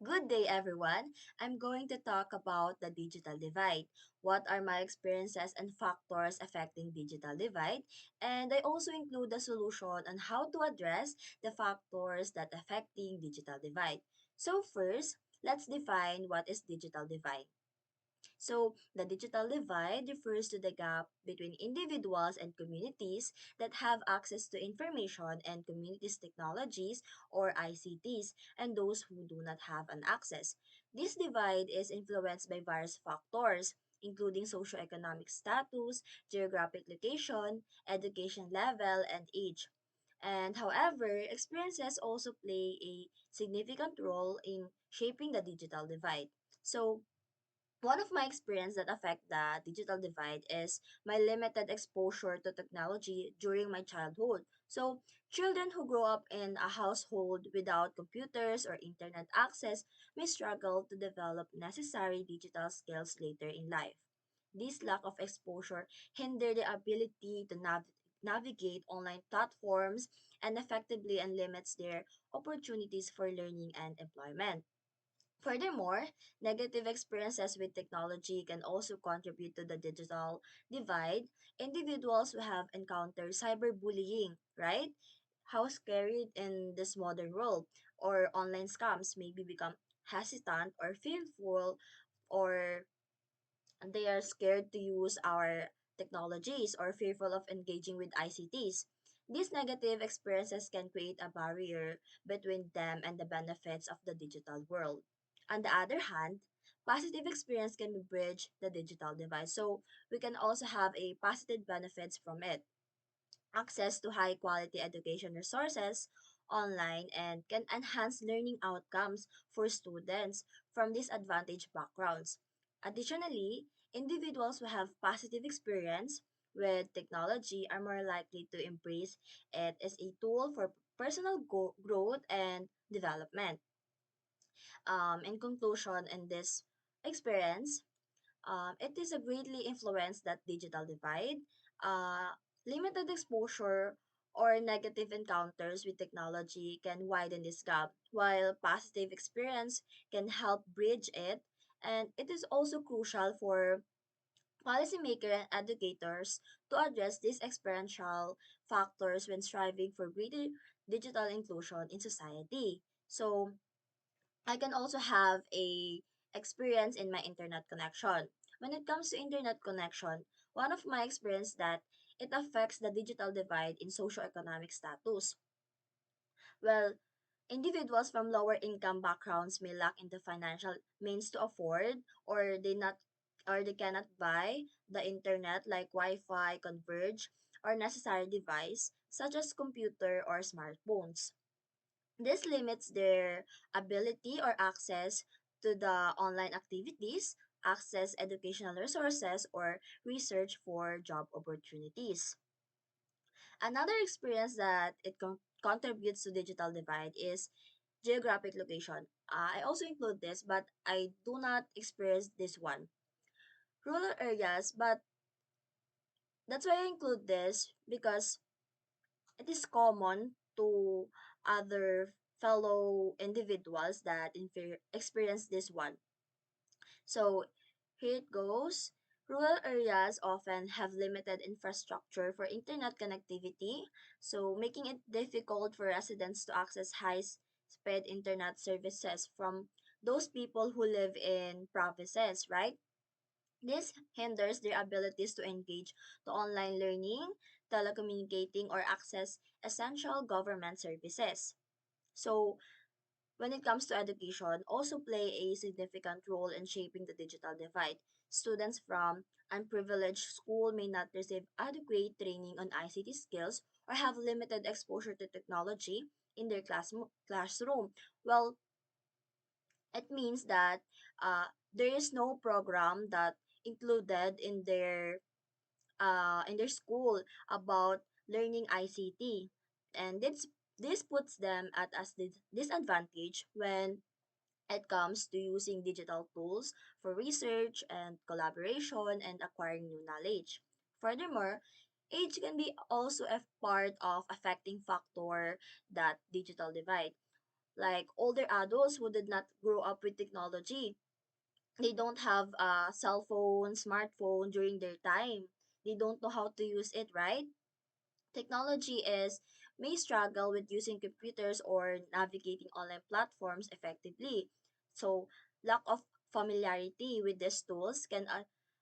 Good day, everyone. I'm going to talk about the digital divide. What are my experiences and factors affecting digital divide? And I also include the solution on how to address the factors that affecting digital divide. So first, let's define what is digital divide. So, the digital divide refers to the gap between individuals and communities that have access to information and communities technologies or ICTs and those who do not have an access. This divide is influenced by various factors, including socioeconomic status, geographic location, education level, and age. And however, experiences also play a significant role in shaping the digital divide. So, one of my experience that affect the digital divide is my limited exposure to technology during my childhood. So, children who grow up in a household without computers or internet access may struggle to develop necessary digital skills later in life. This lack of exposure hinder the ability to navigate online platforms and effectively and limits their opportunities for learning and employment. Furthermore, negative experiences with technology can also contribute to the digital divide. Individuals who have encountered cyberbullying, right? How scary in this modern world, or online scams maybe become hesitant or fearful, or they are scared to use our technologies or fearful of engaging with ICTs. These negative experiences can create a barrier between them and the benefits of the digital world. On the other hand, positive experience can bridge the digital divide. So we can also have a positive benefits from it. Access to high quality education resources online and can enhance learning outcomes for students from disadvantaged backgrounds. Additionally, individuals who have positive experience with technology are more likely to embrace it as a tool for personal growth and development. In conclusion, in this experience, it is a greatly influenced that digital divide. Limited exposure or negative encounters with technology can widen this gap, while positive experience can help bridge it. And it is also crucial for policymakers and educators to address these experiential factors when striving for greater digital inclusion in society. So, I can also have a experience in my internet connection. When it comes to internet connection, one of my experience that it affects the digital divide in socioeconomic status. Well, individuals from lower income backgrounds may lack in the financial means to afford or they cannot buy the internet like Wi-Fi, Converge, or necessary device such as computer or smartphones. This limits their ability or access to the online activities, access educational resources, or research for job opportunities. Another experience that it contributes to digital divide is geographic location. I also include this, but I do not experience this one. Rural areas, but that's why I include this because it is common to other fellow individuals that experience this one. So here it goes. Rural areas often have limited infrastructure for internet connectivity, so making it difficult for residents to access high-speed internet services from those people who live in provinces, right? This hinders their abilities to engage to online learning, telecommunicating, or access essential government services. So, when it comes to education, also play a significant role in shaping the digital divide. Students from unprivileged school may not receive adequate training on ICT skills or have limited exposure to technology in their classroom. Well, it means that there is no program that included in their school about learning ICT, and this puts them at a disadvantage when it comes to using digital tools for research and collaboration and acquiring new knowledge. Furthermore, age can be also a part of affecting factor that digital divide. like older adults who did not grow up with technology. They don't have a cell phone, smartphone during their time. They don't know how to use it, right? Technology is may struggle with using computers or navigating online platforms effectively. So, lack of familiarity with these tools can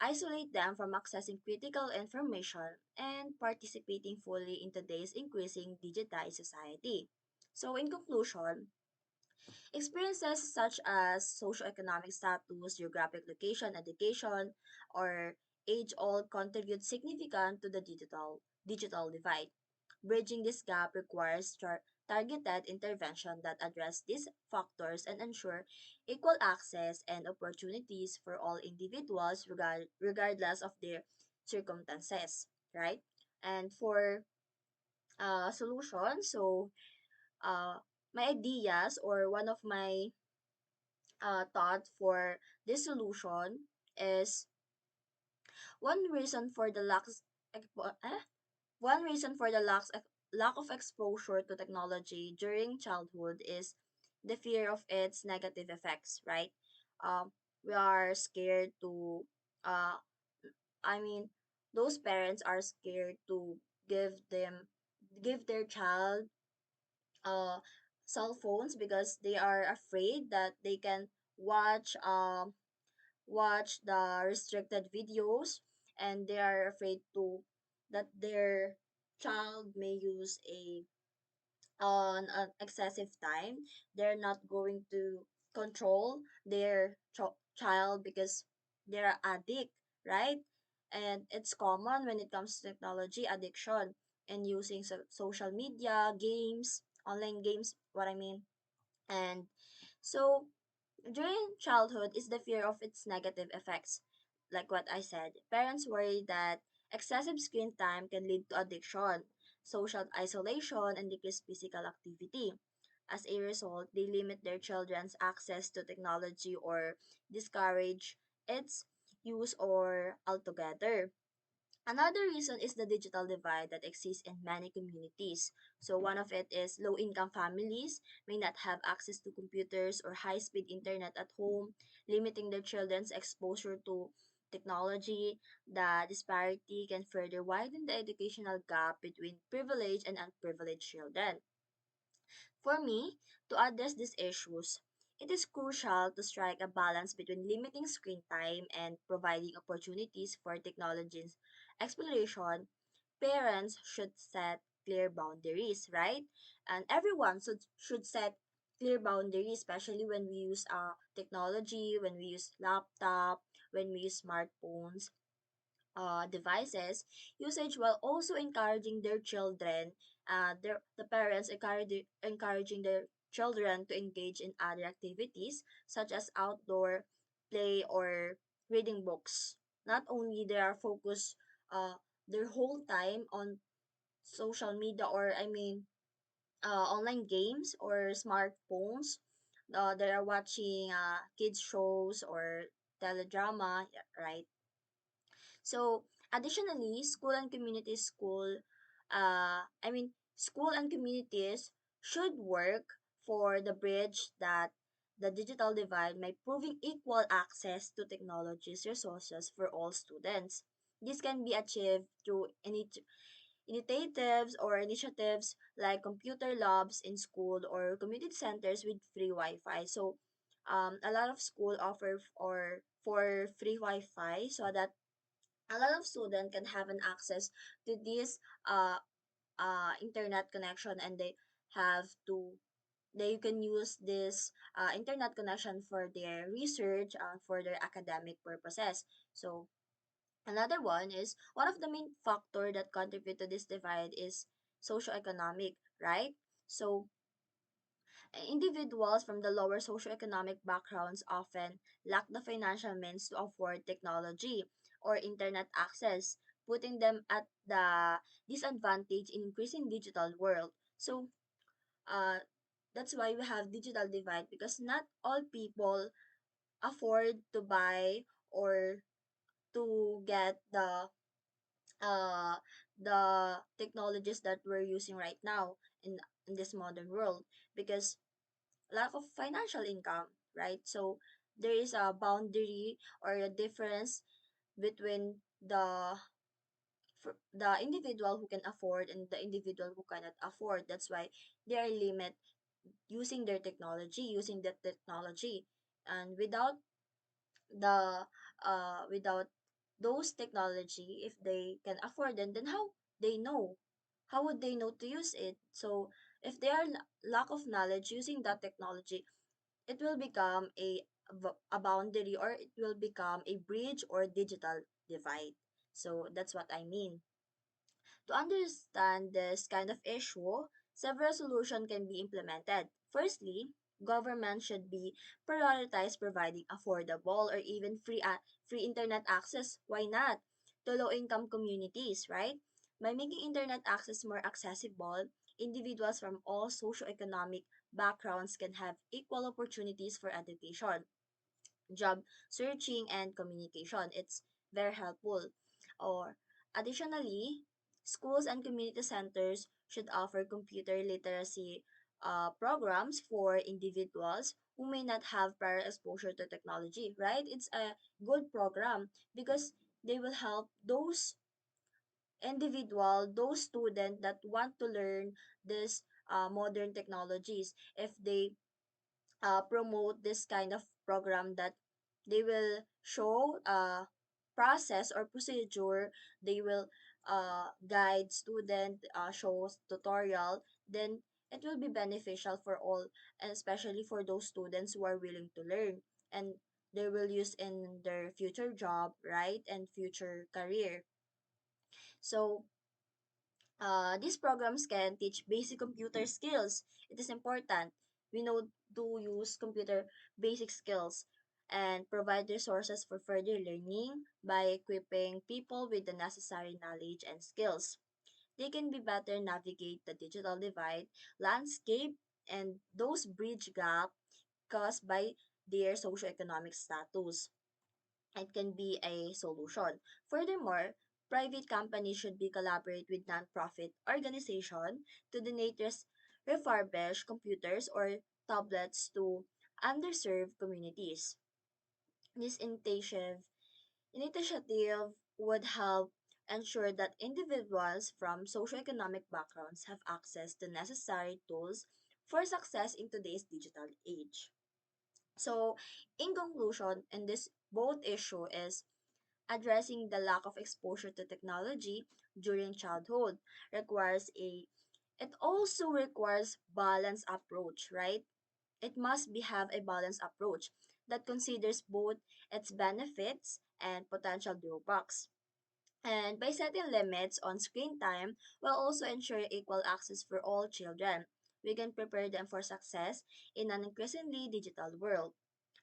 isolate them from accessing critical information and participating fully in today's increasing digitized society. So, in conclusion, experiences such as socioeconomic status, geographic location, education, or age all contribute significant to the digital divide. Bridging this gap requires targeted intervention that address these factors and ensure equal access and opportunities for all individuals regardless of their circumstances, right? And for solution, so uh, my ideas or one of my thought for this solution is one reason for the expo- eh? one reason for the lack of exposure to technology during childhood is the fear of its negative effects, right? Um, we are scared to, uh, I mean, those parents are scared to give them, give their child, uh, cell phones because they are afraid that they can watch, watch the restricted videos, and they are afraid to that their child may use a on an excessive time. They're not going to control their child because they're addict, right? And it's common when it comes to technology addiction and using social media, games, online games, what I mean. And so during childhood is the fear of its negative effects. Like what I said, parents worry that excessive screen time can lead to addiction, social isolation, and decreased physical activity. As a result, they limit their children's access to technology or discourage its use or altogether. Another reason is the digital divide that exists in many communities. So, one of it is low income families may not have access to computers or high speed internet at home, limiting their children's exposure to technology. The disparity can further widen the educational gap between privileged and unprivileged children. For me, to address these issues, it is crucial to strike a balance between limiting screen time and providing opportunities for technology's exploration. Parents should set clear boundaries, right? And everyone should set clear boundaries, especially when we use technology, when we use laptop, when we use smartphones devices usage, while also encouraging their children, the parents encouraging their children to engage in other activities such as outdoor play or reading books. Not only they are focused their whole time on social media, or I mean online games or smartphones. They are watching kids shows or teledrama, yeah, right? So, additionally, school and communities should work for the bridge that the digital divide by proving equal access to technologies resources for all students. This can be achieved through initiatives like computer labs in school or community centers with free Wi-Fi. So, a lot of school offer or for free Wi-Fi so that a lot of students can have an access to this uh, internet connection, and have to they can use this internet connection for their research, for their academic purposes. So another one is one of the main factor that contribute to this divide is socioeconomic, right? So individuals from the lower socioeconomic backgrounds often lack the financial means to afford technology or internet access, putting them at the disadvantage in increasing digital world. So, uh, that's why we have digital divide, because not all people afford to buy or to get uh the technologies that we're using right now in this modern world, because lack of financial income, right? So there is a boundary or a difference between the individual who can afford and the individual who cannot afford. That's why they are limit using that technology. And the without those technology, if they can afford them, then they know how would they know to use it? So if they are lack of knowledge using that technology, it will become a boundary, or it will become a bridge or digital divide. So that's what I mean. To understand this kind of issue, several solutions can be implemented. Firstly, government should be prioritize providing affordable or even free internet access. Why not? To low income communities, right? By making internet access more accessible, individuals from all socioeconomic backgrounds can have equal opportunities for education, job searching, and communication. It's very helpful. Or additionally, schools and community centers should offer computer literacy programs for individuals who may not have prior exposure to technology, right? It's a good program because they will help those students that want to learn this modern technologies. If they promote this kind of program, that they will show process or procedure, they will guide student, shows tutorial, then it will be beneficial for all, and especially for those students who are willing to learn, and they will use in their future job, right, and future career. So these programs can teach basic computer skills. It is important. We know to use computer basic skills and provide resources for further learning by equipping people with the necessary knowledge and skills. They can be better navigate the digital divide, landscape, and those bridge gap caused by their socioeconomic status. It can be a solution. Furthermore, private companies should be collaborate with nonprofit organization to donate refurbished computers or tablets to underserved communities. This initiative would help ensure that individuals from socioeconomic backgrounds have access to necessary tools for success in today's digital age. So, in conclusion, in this both issue is addressing the lack of exposure to technology during childhood requires a it also requires balanced approach, right? It must be have a balanced approach that considers both its benefits and potential drawbacks. And by setting limits on screen time while also ensuring equal access for all children, we can prepare them for success in an increasingly digital world.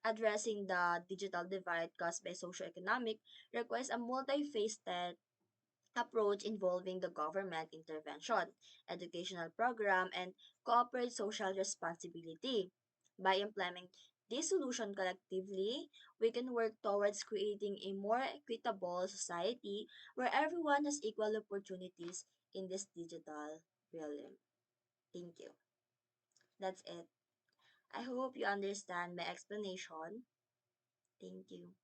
Addressing the digital divide caused by socioeconomic requires a multifaceted approach involving the government intervention, educational program, and corporate social responsibility. By implementing this solution collectively, we can work towards creating a more equitable society where everyone has equal opportunities in this digital realm. Thank you. That's it. I hope you understand my explanation. Thank you.